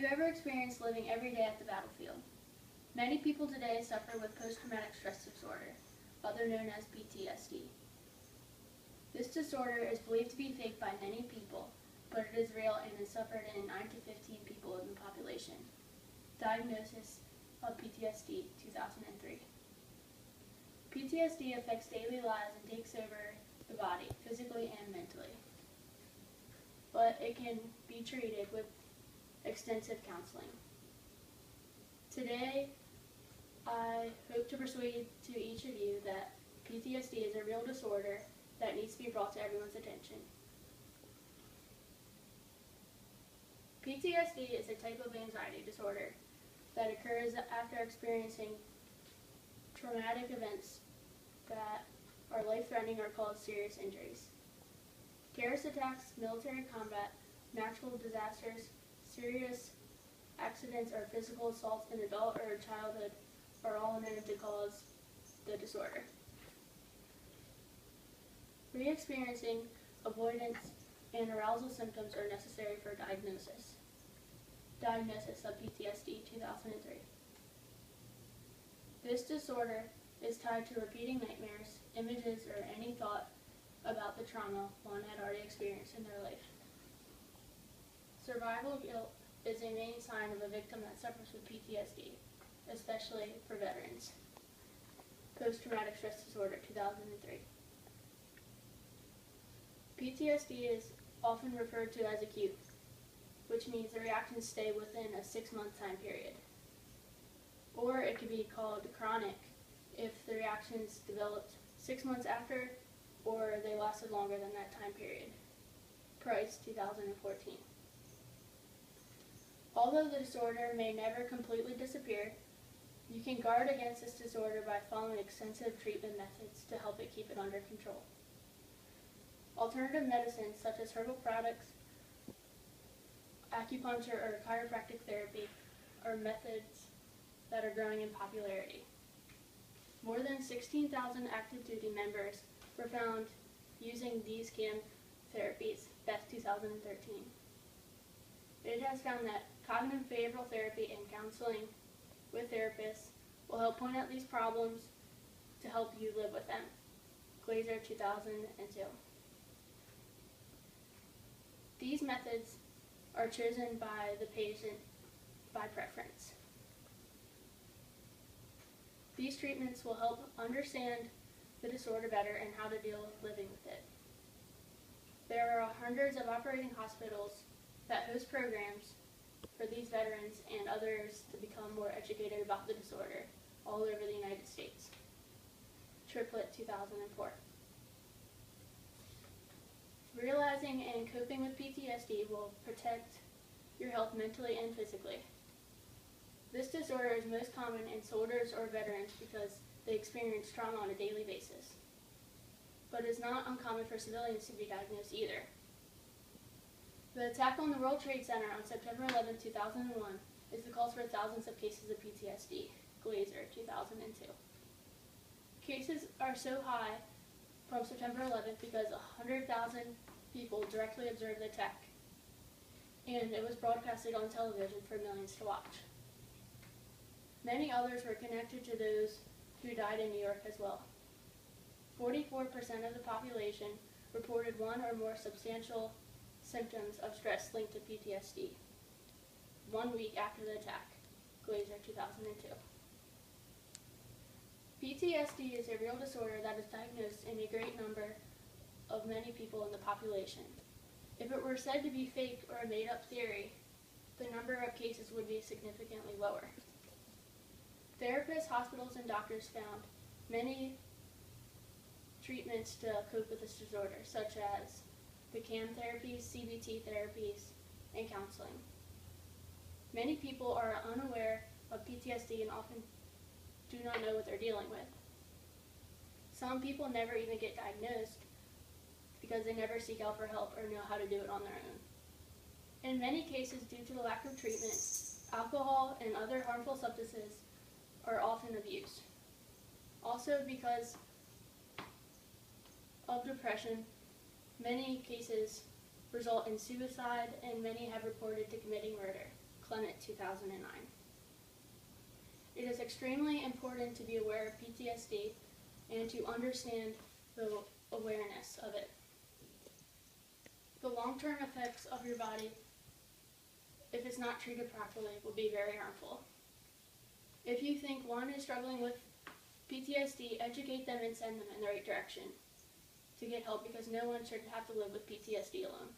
you ever experienced living every day at the battlefield? Many people today suffer with post-traumatic stress disorder, otherwise known as PTSD. This disorder is believed to be fake by many people, but it is real and is suffered in 9 to 15 people in the population. Diagnosis of PTSD, 2003. PTSD affects daily lives and takes over the body, physically and mentally. But it can be treated with extensive counseling. Today, I hope to persuade to each of you that PTSD is a real disorder that needs to be brought to everyone's attention. PTSD is a type of anxiety disorder that occurs after experiencing traumatic events that are life-threatening or cause serious injuries. Terrorist attacks, military combat, natural disasters, serious accidents, or physical assaults in adult or childhood are all known to cause the disorder. Re-experiencing avoidance and arousal symptoms are necessary for diagnosis. Diagnosis of PTSD, 2003. This disorder is tied to repeating nightmares, images, or any thought about the trauma one had already experienced in their life. Survival guilt is a main sign of a victim that suffers with PTSD, especially for veterans. Post-traumatic stress disorder, 2003. PTSD is often referred to as acute, which means the reactions stay within a 6-month time period. Or it could be called chronic if the reactions developed 6 months after or they lasted longer than that time period. Price, 2014. Although the disorder may never completely disappear, you can guard against this disorder by following extensive treatment methods to help it keep it under control. Alternative medicines such as herbal products, acupuncture, or chiropractic therapy are methods that are growing in popularity. More than 16,000 active duty members were found using these CAM therapies, Best 2013. It has found that cognitive behavioral therapy and counseling with therapists will help point out these problems to help you live with them. Glazer, 2002. These methods are chosen by the patient by preference. These treatments will help understand the disorder better and how to deal with living with it. There are hundreds of operating hospitals that host programs for these veterans and others to become more educated about the disorder all over the United States. Triplet, 2004. Realizing and coping with PTSD will protect your health mentally and physically. This disorder is most common in soldiers or veterans because they experience trauma on a daily basis. But it is not uncommon for civilians to be diagnosed either. The attack on the World Trade Center on September 11, 2001 is the cause for thousands of cases of PTSD. Glazer, 2002. Cases are so high from September 11th because 100,000 people directly observed the attack, and it was broadcasted on television for millions to watch. Many others were connected to those who died in New York as well. 44% of the population reported one or more substantial symptoms of stress linked to PTSD 1 week after the attack. Glazer, 2002. PTSD is a real disorder that is diagnosed in a great number of many people in the population. If it were said to be fake or a made-up theory, the number of cases would be significantly lower. Therapists, hospitals, and doctors found many treatments to cope with this disorder, such as the CAM therapies, CBT therapies, and counseling. Many people are unaware of PTSD and often do not know what they're dealing with. Some people never even get diagnosed because they never seek out for help or know how to do it on their own. In many cases, due to the lack of treatment, alcohol and other harmful substances are often abused. Also, because of depression, many cases result in suicide and many have reported to committing murder. Planet 2009. It is extremely important to be aware of PTSD and to understand the awareness of it. The long-term effects of your body, if it's not treated properly, will be very harmful. If you think one is struggling with PTSD, educate them and send them in the right direction to get help, because no one should have to live with PTSD alone.